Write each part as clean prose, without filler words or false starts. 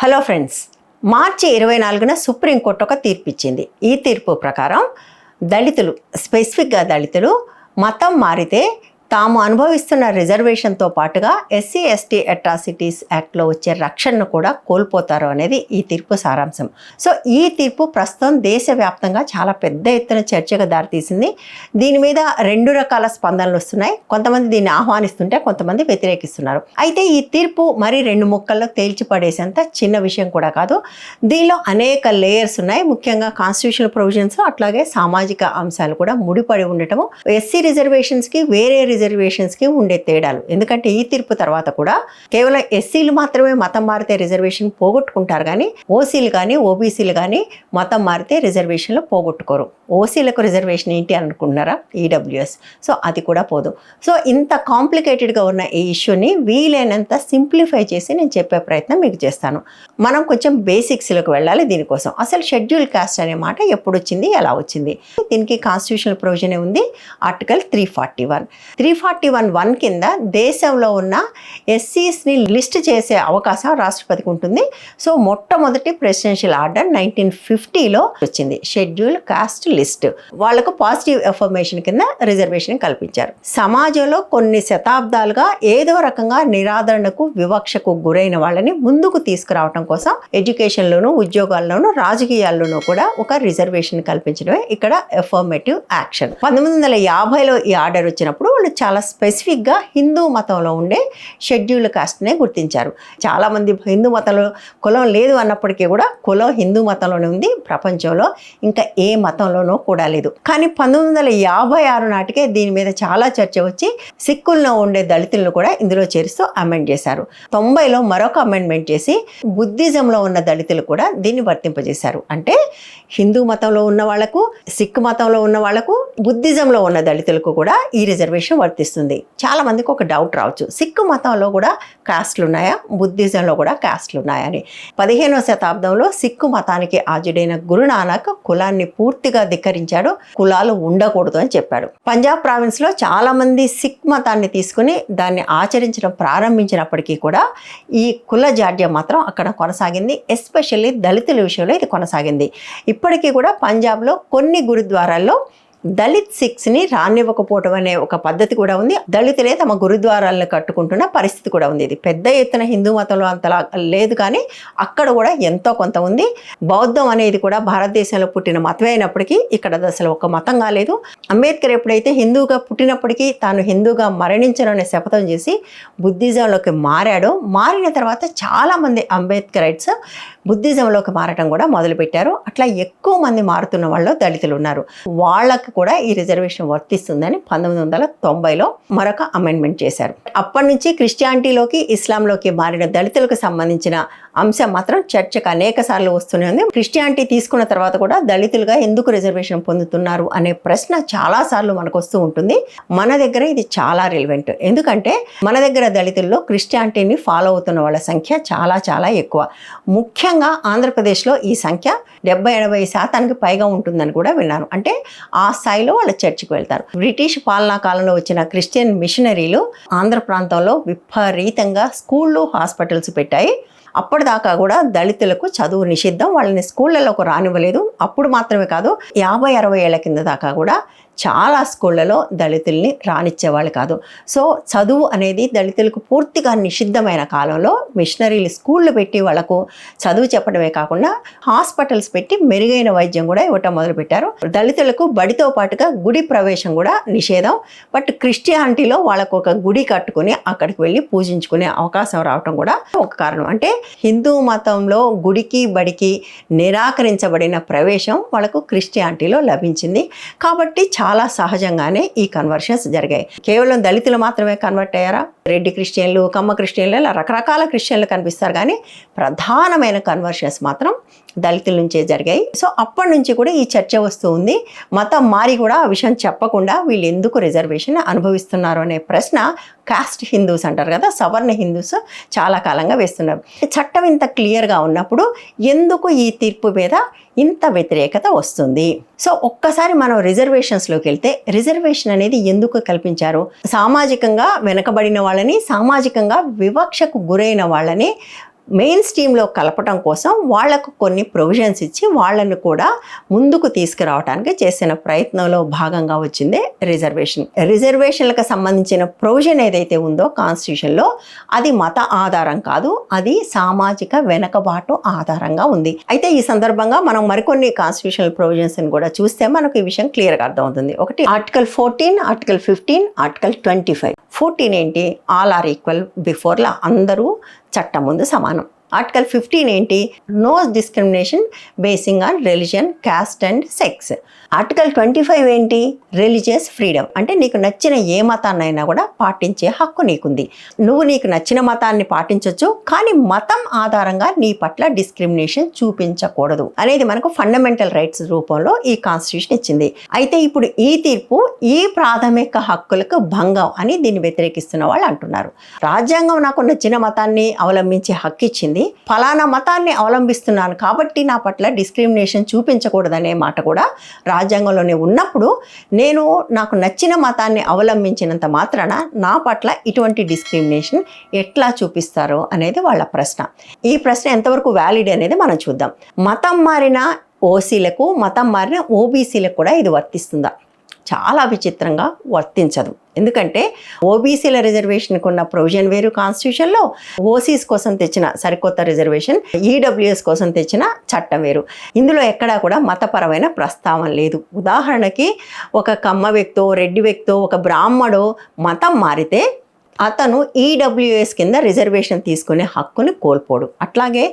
Hello friends, మార్చి 24న supreme court ఒక తీర్పు ఇచ్చింది. ఈ తీర్పు ప్రకారం దళితులు, స్పెసిఫిక్గా దళితులు మతం మారితే తాము అనుభవిస్తున్న రిజర్వేషన్తో పాటుగా ఎస్సీ ఎస్టీ అట్రాసిటీస్ యాక్ట్లో వచ్చే రక్షణను కూడా కోల్పోతారు అనేది ఈ తీర్పు సారాంశం. సో ఈ తీర్పు ప్రస్తుతం దేశవ్యాప్తంగా చాలా పెద్ద ఎత్తున చర్చగా దారితీసింది. దీని మీద రెండు రకాల స్పందనలు వస్తున్నాయి. కొంతమంది దీన్ని ఆహ్వానిస్తుంటే కొంతమంది వ్యతిరేకిస్తున్నారు. అయితే ఈ తీర్పు మరి రెండు ముక్కల్లో తేల్చిపడేసేంత చిన్న విషయం కూడా కాదు. దీనిలో అనేక లేయర్స్ ఉన్నాయి. ముఖ్యంగా కాన్స్టిట్యూషనల్ ప్రొవిజన్స్, అట్లాగే సామాజిక అంశాలు కూడా ముడిపడి ఉండటము, ఎస్సీ రిజర్వేషన్స్కి వేరే రిజర్వేషన్స్కి ఉండే తేడాలు. ఎందుకంటే ఈ తీర్పు తర్వాత కూడా కేవలం ఎస్సీలు మాత్రమే మతం మారితే రిజర్వేషన్ పోగొట్టుకుంటారు, కానీ ఓసీలు కానీ ఓబీసీలు కానీ మతం మారితే రిజర్వేషన్లు పోగొట్టుకోరు. ఓసీలకు రిజర్వేషన్ ఏంటి అనుకుంటున్నారా? ఈడబ్ల్యూఎస్. సో అది కూడా పోదు. సో ఇంత కాంప్లికేటెడ్గా ఉన్న ఈ ఇష్యూని వీలైనంత సింప్లిఫై చేసి నేను చెప్పే ప్రయత్నం మీకు చేస్తాను. మనం కొంచెం బేసిక్స్లోకి వెళ్ళాలి. దీనికోసం అసలు షెడ్యూల్ కాస్ట్ అనే మాట ఎప్పుడు వచ్చింది, ఎలా వచ్చింది? దీనికి కాన్స్టిట్యూషనల్ ప్రొవిజనే ఉంది. ఆర్టికల్ 341 కింద దేశంలో ఉన్న ఎస్సీస్ని లిస్ట్ చేసే అవకాశం రాష్ట్రపతికి ఉంటుంది. సో మొట్టమొదటి ప్రెసిడెన్షియల్ ఆర్డర్ 1950లో వచ్చింది. షెడ్యూల్ కాస్ట్ లిస్ట్ వాళ్లకు పాజిటివ్ ఎఫర్మేషన్ కింద రిజర్వేషన్ కల్పించారు. సమాజంలో కొన్ని శతాబ్దాలుగా ఏదో రకంగా నిరాదరణకు, వివక్షకు గురైన వాళ్ళని ముందుకు తీసుకురావడం కోసం ఎడ్యుకేషన్లోను, ఉద్యోగాల్లోనూ, రాజకీయాల్లోనూ కూడా ఒక రిజర్వేషన్ కల్పించడమే ఇక్కడ ఎఫర్మేటివ్ యాక్షన్. 1950లో ఈ ఆర్డర్ వచ్చినప్పుడు వాళ్ళు చాలా స్పెసిఫిక్గా హిందూ మతంలో ఉండే షెడ్యూల్డ్ కాస్ట్నే గుర్తించారు. చాలామంది హిందూ మతంలో కులం లేదు అన్నప్పటికీ కూడా కులం హిందూ మతంలోనే ఉంది, ప్రపంచంలో ఇంకా ఏ మతంలోనూ కూడా లేదు. కానీ 1956 నాటికే దీని మీద చాలా చర్చ వచ్చి సిక్కుల్లో ఉండే దళితులను కూడా ఇందులో చేరుస్తూ అమెండ్ చేశారు. 90లో మరొక అమెండ్మెంట్ చేసి బుద్ధిజంలో ఉన్న దళితులు కూడా దీన్ని వర్తింపజేశారు. అంటే హిందూ మతంలో ఉన్న వాళ్లకు, సిక్ మతంలో ఉన్న వాళ్లకు, బుద్ధిజంలో ఉన్న దళితులకు కూడా ఈ రిజర్వేషన్ వర్తిస్తుంది. చాలా మందికి ఒక డౌట్ రావచ్చు, సిక్కు మతంలో కూడా కాస్ట్లు ఉన్నాయా, బుద్ధిజంలో కూడా కాస్ట్లు ఉన్నాయని. 15వ శతాబ్దంలో సిక్కు మతానికి ఆజుడైన గురునానక్ కులాన్ని పూర్తిగా ధిక్కరించాడు. కులాలు ఉండకూడదు అని చెప్పాడు. పంజాబ్ ప్రావిన్స్ లో చాలా మంది సిక్ మతాన్ని తీసుకుని దాన్ని ఆచరించడం ప్రారంభించినప్పటికీ కూడా ఈ కుల జాడ్యం మాత్రం అక్కడ కొనసాగింది. ఎస్పెషల్లీ దళితుల విషయంలో ఇది కొనసాగింది. ఇప్పటికీ కూడా పంజాబ్లో కొన్ని గురుద్వారాల్లో దళిత్ సిక్స్ని రానివ్వకపోవటం అనే ఒక పద్ధతి కూడా ఉంది. దళితులే తమ గురుద్వారాలను కట్టుకుంటున్న పరిస్థితి కూడా ఉంది. ఇది పెద్ద ఎత్తున హిందూ మతంలో అంతలా లేదు, కానీ అక్కడ కూడా ఎంతో కొంత ఉంది. బౌద్ధం అనేది కూడా భారతదేశంలో పుట్టిన మతమే అయినప్పటికీ ఇక్కడ అసలు ఒక మతం కాలేదు. అంబేద్కర్ ఎప్పుడైతే హిందూగా పుట్టినప్పటికీ తాను హిందూగా మరణించననే శపథం చేసి బుద్ధిజంలోకి మారాడో, మారిన తర్వాత చాలామంది అంబేద్కరైట్స్ బుద్ధిజంలోకి మారటం కూడా మొదలుపెట్టారు. అట్లా ఎక్కువ మంది మారుతున్న వాళ్ళు దళితులు ఉన్నారు. వాళ్ళకు కూడా ఈ రిజర్వేషన్ వర్తిస్తుందని 1990లో మరొక అమెండ్మెంట్ చేశారు. అప్పటి నుంచి క్రిస్టియానిటీలోకి, ఇస్లాంలోకి మారిన దళితులకు సంబంధించిన అంశం మాత్రం చర్చకు అనేక సార్లు వస్తూనే ఉంది. క్రిస్టియానిటీ తీసుకున్న తర్వాత కూడా దళితులుగా ఎందుకు రిజర్వేషన్ పొందుతున్నారు అనే ప్రశ్న చాలా సార్లు మనకు వస్తూ ఉంటుంది. మన దగ్గర ఇది చాలా రిలవెంట్. ఎందుకంటే మన దగ్గర దళితుల్లో క్రిస్టియానిటీని ఫాలో అవుతున్న వాళ్ళ సంఖ్య చాలా చాలా ఎక్కువ. ముఖ్యంగా ఆంధ్రప్రదేశ్లో ఈ సంఖ్య 70-80% పైగా ఉంటుందని కూడా విన్నాను. అంటే ఆ స్థాయిలో వాళ్ళ చర్చికి వెళ్తారు. బ్రిటిష్ పాలనా కాలంలో వచ్చిన క్రిస్టియన్ మిషనరీలు ఆంధ్ర ప్రాంతంలో విపరీతంగా స్కూళ్ళు, హాస్పిటల్స్ పెట్టాయి. అప్పటిదాకా కూడా దళితులకు చదువు నిషిద్ధం, వాళ్ళని స్కూళ్ళలోకి రానివ్వలేదు. అప్పుడు మాత్రమే కాదు, 50-60 ఏళ్ల కింద దాకా కూడా చాలా స్కూళ్ళలో దళితుల్ని రానిచ్చేవాళ్ళు కాదు. సో చదువు అనేది దళితులకు పూర్తిగా నిషిద్ధమైన కాలంలో మిషనరీలు స్కూళ్ళు పెట్టి వాళ్ళకు చదువు చెప్పడమే కాకుండా హాస్పిటల్స్ పెట్టి మెరుగైన వైద్యం కూడా ఇవ్వటం మొదలుపెట్టారు. దళితులకు బడితో పాటుగా గుడి ప్రవేశం కూడా నిషేధం. బట్ క్రిస్టియానిటీలో వాళ్ళకు ఒక గుడి కట్టుకుని అక్కడికి వెళ్ళి పూజించుకునే అవకాశం రావటం కూడా ఒక కారణం. అంటే హిందూ మతంలో గుడికి, బడికి నిరాకరించబడిన ప్రవేశం వాళ్ళకు క్రిస్టియానిటీలో లభించింది. కాబట్టి చాలా సహజంగానే ఈ కన్వర్షన్స్ జరిగాయి. కేవలం దళితులు మాత్రమే కన్వర్ట్ అయ్యారా? రెడ్డి క్రిస్టియన్లు, కమ్మ క్రిస్టియన్లు, ఇలా రకరకాల క్రిస్టియన్లు కనిపిస్తారు, కానీ ప్రధానమైన కన్వర్షన్స్ మాత్రం దళితుల నుంచే జరిగాయి. సో అప్పటి నుంచి కూడా ఈ చర్చ వస్తూ ఉంది. మతం మారి కూడా ఆ విషయం చెప్పకుండా వీళ్ళు ఎందుకు రిజర్వేషన్ అనుభవిస్తున్నారు అనే ప్రశ్న కాస్ట్ హిందూస్ అంటారు కదా, సవర్ణ హిందూస్ చాలా కాలంగా వేస్తున్నారు. చట్టం ఇంత క్లియర్గా ఉన్నప్పుడు ఎందుకు ఈ తీర్పు మీద ఇంత వ్యతిరేకత వస్తుంది? సో ఒక్కసారి మనం రిజర్వేషన్స్లోకి వెళ్తే, రిజర్వేషన్ అనేది ఎందుకు కల్పించారు? సామాజికంగా వెనకబడిన వాళ్ళని, సామాజికంగా వివక్షకు గురైన వాళ్ళని మెయిన్ స్ట్రీమ్లో కలపటం కోసం వాళ్లకు కొన్ని ప్రొవిజన్స్ ఇచ్చి వాళ్ళను కూడా ముందుకు తీసుకురావడానికి చేసిన ప్రయత్నంలో భాగంగా వచ్చిందే రిజర్వేషన్లకు సంబంధించిన ప్రొవిజన్ ఏదైతే ఉందో కాన్స్టిట్యూషన్లో అది మత ఆధారం కాదు, అది సామాజిక వెనకబాటు ఆధారంగా ఉంది. అయితే ఈ సందర్భంగా మనం మరికొన్ని కాన్స్టిట్యూషనల్ ప్రొవిజన్స్ కూడా చూస్తే మనకు ఈ విషయం క్లియర్గా అర్థమవుతుంది. ఒకటి ఆర్టికల్ 14, ఆర్టికల్ 15, ఆర్టికల్ 25. 14 ఏంటి? All are equal before law, అందరూ చట్టం ముందు సమానం. ఆర్టికల్ 15 ఏంటి? No discrimination basing on religion, caste and sex. Article 25 ఏంటి? రిలీజియస్ ఫ్రీడమ్, అంటే నీకు నచ్చిన ఏ మతాన్నైనా కూడా పాటించే హక్కు నీకుంది. నువ్వు నీకు నచ్చిన మతాన్ని పాటించవచ్చు, కానీ మతం ఆధారంగా నీ పట్ల డిస్క్రిమినేషన్ చూపించకూడదు అనేది మనకు ఫండమెంటల్ రైట్స్ రూపంలో ఈ కాన్స్టిట్యూషన్ ఇచ్చింది. అయితే ఇప్పుడు ఈ తీర్పు ఈ ప్రాథమిక హక్కులకు భంగం అని దీన్ని వ్యతిరేకిస్తున్న వాళ్ళు అంటున్నారు. రాజ్యాంగం నాకు నచ్చిన మతాన్ని అవలంబించే హక్కు ఇచ్చింది, ఫలానా మతాన్ని అవలంబిస్తున్నాను కాబట్టి నా పట్ల డిస్క్రిమినేషన్ చూపించకూడదనే మాట కూడా రాజ్యాంగంలోనే ఉన్నప్పుడు నేను నాకు నచ్చిన మతాన్ని అవలంబించినంత మాత్రాన నా పట్ల ఇటువంటి డిస్క్రిమినేషన్ ఎట్లా చూపిస్తారో అనేది వాళ్ళ ప్రశ్న. ఈ ప్రశ్న ఎంతవరకు వ్యాలిడ్ అనేది మనం చూద్దాం. మతం మారిన ఓసీలకు, మతం మారిన ఓబీసీలకు కూడా ఇది వర్తిస్తుందా? చాలా విచిత్రంగా వర్తించదు. ఎందుకంటే ఓబీసీల రిజర్వేషన్కి ఉన్న ప్రొవిజన్ వేరు కాన్స్టిట్యూషన్లో, ఓసీస్ కోసం తెచ్చిన సరికొత్త రిజర్వేషన్, ఈడబ్ల్యూఎస్ కోసం తెచ్చిన చట్టం వేరు. ఇందులో ఎక్కడా కూడా మతపరమైన ప్రస్తావన లేదు. ఉదాహరణకి ఒక కమ్మ వ్యక్తో, రెడ్డి వ్యక్తో, ఒక బ్రాహ్మడో మతం మారితే అతను ఈడబ్ల్యూఎస్ కింద రిజర్వేషన్ తీసుకునే హక్కుని కోల్పోడు. అట్లాగే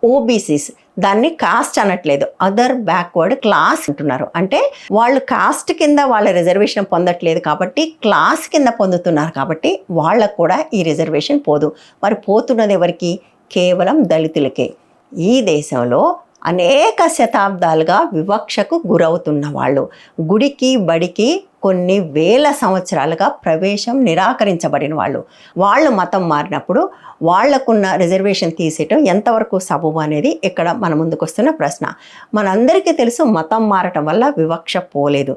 ఓబీసీస్, దాన్ని కాస్ట్ అనట్లేదు, అదర్ బ్యాక్వర్డ్ క్లాస్ అంటున్నారు. అంటే వాళ్ళు కాస్ట్ కింద వాళ్ళ రిజర్వేషన్ పొందట్లేదు కాబట్టి క్లాస్ కింద పొందుతున్నారు కాబట్టి వాళ్ళకు కూడా ఈ రిజర్వేషన్ పోదు. మరి పోతున్నది ఎవరికి? కేవలం దళితులకే. ఈ దేశంలో అనేక శతాబ్దాలుగా వివక్షకు గురవుతున్న వాళ్ళు, గుడికి బడికి కొన్ని వేల సంవత్సరాలుగా ప్రవేశం నిరాకరించబడిన వాళ్ళు మతం మారినప్పుడు వాళ్లకున్న రిజర్వేషన్ తీసేయటం ఎంతవరకు సబబు అనేది ఇక్కడ మన ముందుకు వస్తున్న ప్రశ్న. మనందరికీ తెలుసు మతం మారటం వల్ల వివక్ష పోలేదు.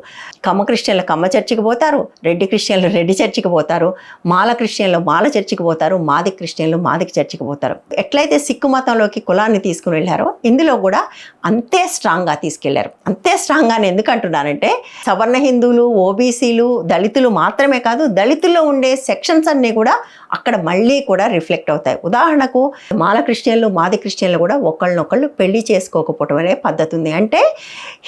కమ్మ క్రిస్టియన్లు కమ్మ చర్చికి పోతారు, రెడ్డి క్రిస్టియన్లు రెడ్డి చర్చికి పోతారు, మాల క్రిస్టియన్లు మాల చర్చికి పోతారు, మాది క్రిస్టియన్లు మాదికి చర్చికి పోతారు. ఎట్లయితే సిక్కు మతంలోకి కులాన్ని తీసుకుని వెళ్ళారో ఇందులో కూడా అంతే స్ట్రాంగ్గా తీసుకెళ్లారు. అంతే స్ట్రాంగ్గానే ఎందుకు అంటున్నానంటే సవర్ణ హిందువులు, ఓబీసీలు, దళితులు మాత్రమే కాదు, దళితుల్లో ఉండే సెక్షన్స్ అన్నీ కూడా అక్కడ మళ్ళీ కూడా రిఫ్లెక్ట్ అవుతాయి. ఉదాహరణకు మాల క్రిస్టియన్లు, మాది క్రిస్టియన్లు కూడా ఒకళ్ళనొకళ్ళు పెళ్లి చేసుకోకపోవడం అనే పద్ధతి ఉంది. అంటే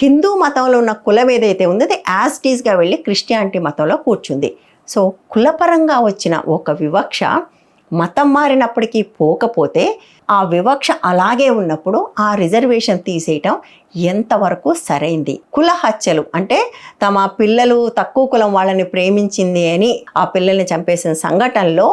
హిందూ మతంలో ఉన్న కులం ఏదైతే ఉందో అది యాజ్ ఇట్ ఈస్గా వెళ్ళి క్రిస్టియానిటీ మతంలో కూర్చుంది. సో కులపరంగా వచ్చిన ఒక వివక్ష మతం మారినప్పటికీ పోకపోతే ఆ వివక్ష అలాగే ఉన్నప్పుడు ఆ రిజర్వేషన్ తీసేయటం ఎంతవరకు సరైంది? కుల హత్యలు అంటే తమ పిల్లలు తక్కువ కులం వాళ్ళని ప్రేమించింది అని ఆ పిల్లల్ని చంపేసిన సంఘటనలో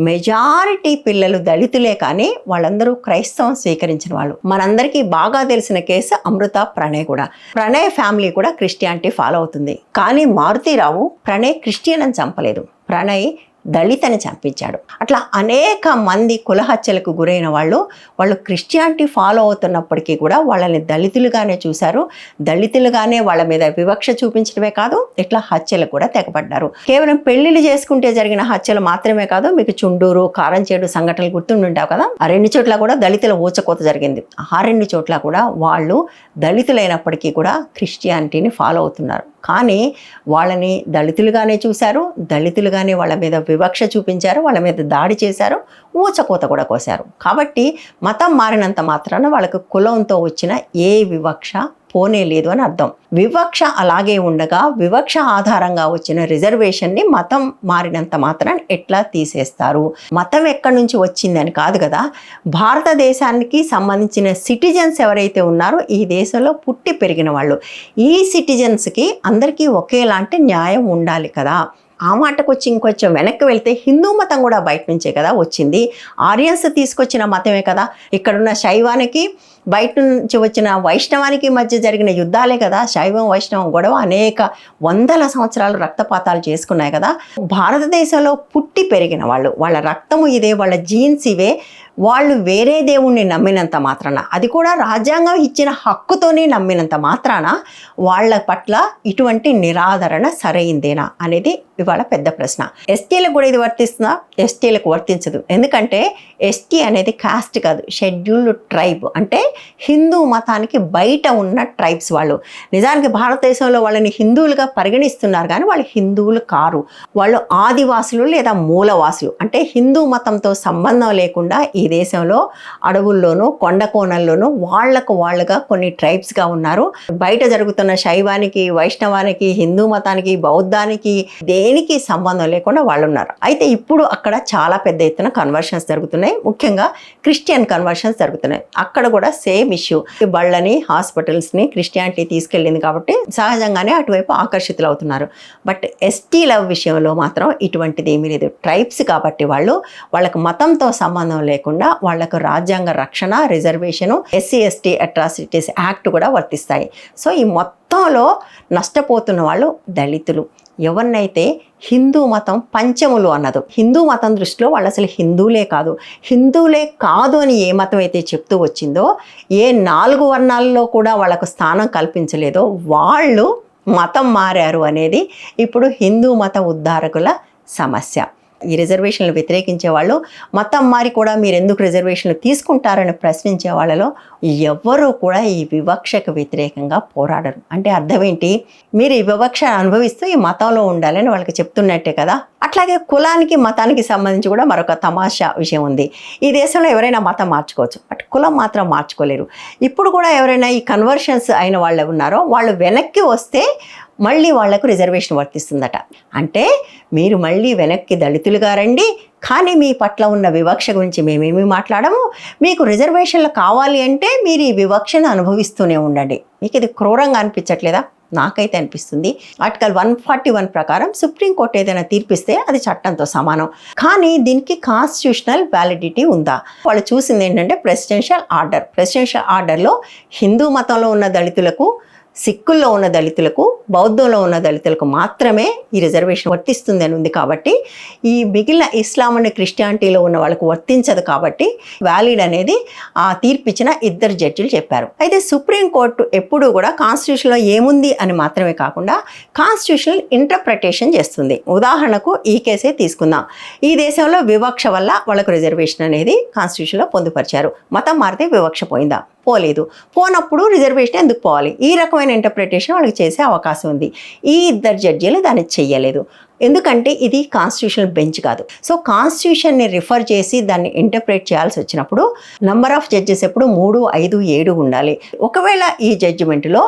మెజారిటీ పిల్లలు దళితులే, కానీ వాళ్ళందరూ క్రైస్తవం స్వీకరించిన వాళ్ళు. మనందరికీ బాగా తెలిసిన కేసు అమృత ప్రణయ్ కూడా. ప్రణయ్ ఫ్యామిలీ కూడా క్రిస్టియానిటీ ఫాలో అవుతుంది, కానీ మారుతీరావు ప్రణయ్ క్రిస్టియన్ అని చంపలేదు, ప్రణయ్ దళితని చంపించాడు. అట్లా అనేక మంది కులహత్యలకు గురైన వాళ్ళు క్రిస్టియానిటీ ఫాలో అవుతున్నప్పటికీ కూడా వాళ్ళని దళితులుగానే చూశారు. దళితులుగానే వాళ్ళ మీద వివక్ష చూపించడమే కాదు, ఇట్లా హత్యలు కూడా తెగబడ్డారు. కేవలం పెళ్లిళ్ళు చేసుకుంటే జరిగిన హత్యలు మాత్రమే కాదు, మీకు చుండూరు, కారంచేడు సంఘటనలు గుర్తుండుంటావు కదా, ఆ రెండు చోట్ల కూడా దళితుల ఊచకోత జరిగింది. ఆ రెండు చోట్ల కూడా వాళ్ళు దళితులైనప్పటికీ కూడా క్రిస్టియానిటీని ఫాలో అవుతున్నారు. కానీ వాళ్ళని దళితులుగానే చూశారు, దళితులుగానే వాళ్ళ మీద వివక్ష చూపించారు, వాళ్ళ మీద దాడి చేశారు, ఊచకోత కూడా కోశారు. కాబట్టి మతం మారినంత మాత్రాన వాళ్ళకు కులంతో వచ్చిన ఏ వివక్ష పోనే లేదు అని అర్థం. వివక్ష అలాగే ఉండగా వివక్ష ఆధారంగా వచ్చిన రిజర్వేషన్ని మతం మారినంత మాత్రాన ఎట్లా తీసేస్తారు? మతం ఎక్కడి నుంచి వచ్చిందని కాదు కదా, భారతదేశానికి సంబంధించిన సిటిజన్స్ ఎవరైతే ఉన్నారో ఈ దేశంలో పుట్టి పెరిగిన వాళ్ళు, ఈ సిటిజన్స్కి అందరికీ ఒకేలాంటి న్యాయం ఉండాలి కదా. ఆ మాటకు వచ్చి ఇంకొంచెం వెనక్కి వెళ్తే హిందూ మతం కూడా బయట నుంచే కదా వచ్చింది. ఆర్యన్స్ తీసుకొచ్చిన మతమే కదా. ఇక్కడున్న శైవానికి బయట నుంచి వచ్చిన వైష్ణవానికి మధ్య జరిగిన యుద్ధాలే కదా శైవం వైష్ణవం గొడవ అనేక వందల సంవత్సరాలు రక్తపాతాలు చేసుకున్నాయి కదా. భారతదేశంలో పుట్టి పెరిగిన వాళ్ళు, వాళ్ళ రక్తము ఇదే, వాళ్ళ జీన్స్ ఇవే, వాళ్ళు వేరే దేవుణ్ణి నమ్మినంత మాత్రాన, అది కూడా రాజ్యాంగం ఇచ్చిన హక్కుతోనే నమ్మినంత మాత్రాన వాళ్ళ పట్ల ఇటువంటి నిరాదరణ సరైందేనా అనేది ఇవాళ పెద్ద ప్రశ్న. ఎస్టీలకు కూడా ఇది వర్తిస్తుందా? ఎస్టీలకు వర్తించదు. ఎందుకంటే ఎస్టీ అనేది కాస్ట్ కాదు, షెడ్యూల్డ్ ట్రైబ్, అంటే హిందూ మతానికి బయట ఉన్న ట్రైబ్స్ వాళ్ళు. నిజానికి భారతదేశంలో వాళ్ళని హిందువులుగా పరిగణిస్తున్నారు కానీ వాళ్ళు హిందువులు కారు. వాళ్ళు ఆదివాసులు లేదా మూలవాసులు, అంటే హిందూ మతంతో సంబంధం లేకుండా ఈ దేశంలో అడవుల్లోనూ కొండ కోణంలోనూ వాళ్ళుగా కొన్ని ట్రైబ్స్గా ఉన్నారు. బయట జరుగుతున్న శైవానికి, వైష్ణవానికి, హిందూ మతానికి, బౌద్ధానికి దేనికి సంబంధం లేకుండా వాళ్ళు ఉన్నారు. అయితే ఇప్పుడు అక్కడ చాలా పెద్ద ఎత్తున కన్వర్షన్స్ జరుగుతున్నాయి, ముఖ్యంగా క్రిస్టియన్ కన్వర్షన్స్ జరుగుతున్నాయి. అక్కడ కూడా సేమ్ ఇష్యూ, బళ్ళని హాస్పిటల్స్ని క్రిస్టియానిటీ తీసుకెళ్ళింది కాబట్టి సహజంగానే అటువైపు ఆకర్షితులు అవుతున్నారు. బట్ ఎస్టీల విషయంలో మాత్రం ఇటువంటిది ఏమీ లేదు. ట్రైబ్స్ కాబట్టి వాళ్ళకు మతంతో సంబంధం లేకుండా వాళ్ళకు రాజ్యాంగ రక్షణ, reservation, SC ST atrocities act కూడా వర్తిస్తాయి. సో ఈ మొత్తంలో నష్టపోతున్న వాళ్ళు దళితులు. ఎవరినైతే హిందూ మతం పంచములు అన్నదో, హిందూ మతం దృష్టిలో వాళ్ళు అసలు హిందువులే కాదు అని ఏ మతం అయితే చెప్తూ వచ్చిందో, ఏ 4 వర్ణాలలో కూడా వాళ్ళకు స్థానం కల్పించలేదో వాళ్ళు మతం మారారు అనేది ఇప్పుడు హిందూ మత ఉద్ధారకుల సమస్య. ఈ రిజర్వేషన్లు వ్యతిరేకించే వాళ్ళు, మతం మారి కూడా మీరు ఎందుకు రిజర్వేషన్లు తీసుకుంటారని ప్రశ్నించే వాళ్ళలో ఎవ్వరూ కూడా ఈ వివక్షకు వ్యతిరేకంగా పోరాడరు. అంటే అర్థం ఏంటి? మీరు ఈ వివక్ష అనుభవిస్తూ ఈ మతంలో ఉండాలని వాళ్ళకి చెప్తున్నట్టే కదా. అట్లాగే కులానికి మతానికి సంబంధించి కూడా మరొక తమాషా విషయం ఉంది. ఈ దేశంలో ఎవరైనా మతం మార్చుకోవచ్చు, బట్ కులం మాత్రం మార్చుకోలేరు. ఇప్పుడు కూడా ఎవరైనా ఈ కన్వర్షన్స్ అయిన వాళ్ళు ఉన్నారో వాళ్ళు వెనక్కి వస్తే మళ్ళీ వాళ్లకు రిజర్వేషన్ వర్తిస్తుందట. అంటే మీరు మళ్ళీ వెనక్కి దళితులుగా రండి, కానీ మీ పట్ల ఉన్న వివక్ష గురించి మేమేమి మాట్లాడము, మీకు రిజర్వేషన్లు కావాలి అంటే మీరు ఈ వివక్షను అనుభవిస్తూనే ఉండండి. మీకు ఇది క్రూరంగా అనిపించట్లేదా? నాకైతే అనిపిస్తుంది. ఆర్టికల్ 141 ప్రకారం సుప్రీంకోర్టు ఏదైనా తీర్పిస్తే అది చట్టంతో సమానం. కానీ దీనికి కాన్స్టిట్యూషనల్ వ్యాలిడిటీ ఉందా? వాళ్ళు చూసింది ఏంటంటే ప్రెసిడెన్షియల్ ఆర్డర్లో హిందూ మతంలో ఉన్న దళితులకు, సిక్కుల్లో ఉన్న దళితులకు, బౌద్ధంలో ఉన్న దళితులకు మాత్రమే ఈ రిజర్వేషన్ వర్తిస్తుంది అని ఉంది. కాబట్టి ఈ మిగిలిన ఇస్లాం అండ్ క్రిస్టియానిటీలో ఉన్న వాళ్ళకు వర్తించదు. కాబట్టి వ్యాలిడ్ అనేది ఆ తీర్పిచ్చిన 2 జడ్జిలు చెప్పారు. అయితే సుప్రీంకోర్టు ఎప్పుడూ కూడా కాన్స్టిట్యూషన్లో ఏముంది అని మాత్రమే కాకుండా కాన్స్టిట్యూషనల్ ఇంటర్ప్రిటేషన్ చేస్తుంది. ఉదాహరణకు ఈ కేసే తీసుకుందాం. ఈ దేశంలో వివక్ష వల్ల వాళ్ళకు రిజర్వేషన్ అనేది కాన్స్టిట్యూషన్లో పొందుపరిచారు. మతం మారితే వివక్ష పోయిందా? పోలేదు. పోనప్పుడు రిజర్వేషన్ ఎందుకు పోవాలి? ఈ రకమైన ఇంటర్ప్రిటేషన్ వాళ్ళకి చేసే అవకాశం ఉంది. ఈ 2 జడ్జీలు దాన్ని చెయ్యలేదు. ఎందుకంటే ఇది కాన్స్టిట్యూషనల్ బెంచ్ కాదు. సో కాన్స్టిట్యూషన్ని రిఫర్ చేసి దాన్ని ఇంటర్ప్రిట్ చేయాల్సి వచ్చినప్పుడు నంబర్ ఆఫ్ జడ్జెస్ ఎప్పుడు 3, 5, 7 ఉండాలి. ఒకవేళ ఈ జడ్జిమెంట్లో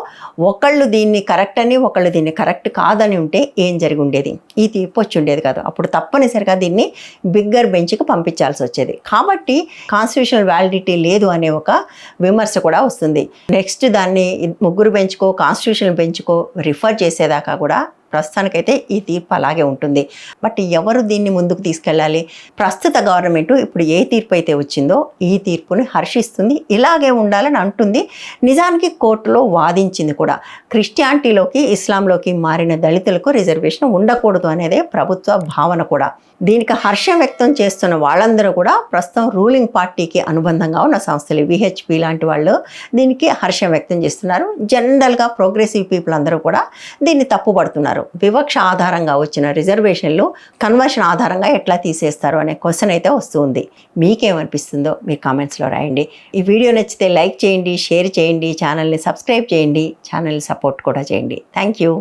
ఒకళ్ళు దీన్ని కరెక్ట్ అని, ఒకళ్ళు దీన్ని కరెక్ట్ కాదని ఉంటే ఏం జరిగి ఉండేది? ఈ తీర్పు వచ్చి ఉండేది కాదు. అప్పుడు తప్పనిసరిగా దీన్ని బిగ్గర్ బెంచ్కి పంపించాల్సి వచ్చేది. కాబట్టి కాన్స్టిట్యూషనల్ వ్యాలిడిటీ లేదు అనే ఒక విమర్శ కూడా వస్తుంది. నెక్స్ట్ దాన్ని 3 బెంచ్కో కాన్స్టిట్యూషనల్ బెంచ్కో రిఫర్ చేసేదాకా కూడా ప్రస్తుతానికైతే ఈ తీర్పు అలాగే ఉంటుంది. బట్ ఎవరు దీన్ని ముందుకు తీసుకెళ్ళాలి? ప్రస్తుత గవర్నమెంట్ ఇప్పుడు ఏ తీర్పు అయితే వచ్చిందో ఈ తీర్పుని హర్షిస్తుంది, ఇలాగే ఉండాలని అంటుంది. నిజానికి కోర్టులో వాదించింది కూడా. క్రిస్టియానిటీలోకి, ఇస్లాంలోకి మారిన దళితులకు రిజర్వేషన్ ఉండకూడదు అనేదే ప్రభుత్వ భావన కూడా. దీనికి హర్షం వ్యక్తం చేస్తున్న వాళ్ళందరూ కూడా ప్రస్తుతం రూలింగ్ పార్టీకి అనుబంధంగా ఉన్న సంస్థలు, విహెచ్పి లాంటి వాళ్ళు దీనికి హర్షం వ్యక్తం చేస్తున్నారు. జనరల్గా ప్రోగ్రెసివ్ పీపుల్ అందరూ కూడా దీన్ని తప్పుపడుతున్నారు. వివక్ష ఆధారంగా వచ్చిన రిజర్వేషన్లు కన్వర్షన్ ఆధారంగా ఎట్లా తీసేస్తారు అనే క్వశ్చన్ అయితే వస్తుంది. మీకేమనిపిస్తుందో మీ కామెంట్స్లో రాయండి. ఈ వీడియో నచ్చితే లైక్ చేయండి, షేర్ చేయండి, ఛానల్ని సబ్స్క్రైబ్ చేయండి, ఛానల్ని సపోర్ట్ కూడా చేయండి. Thank you.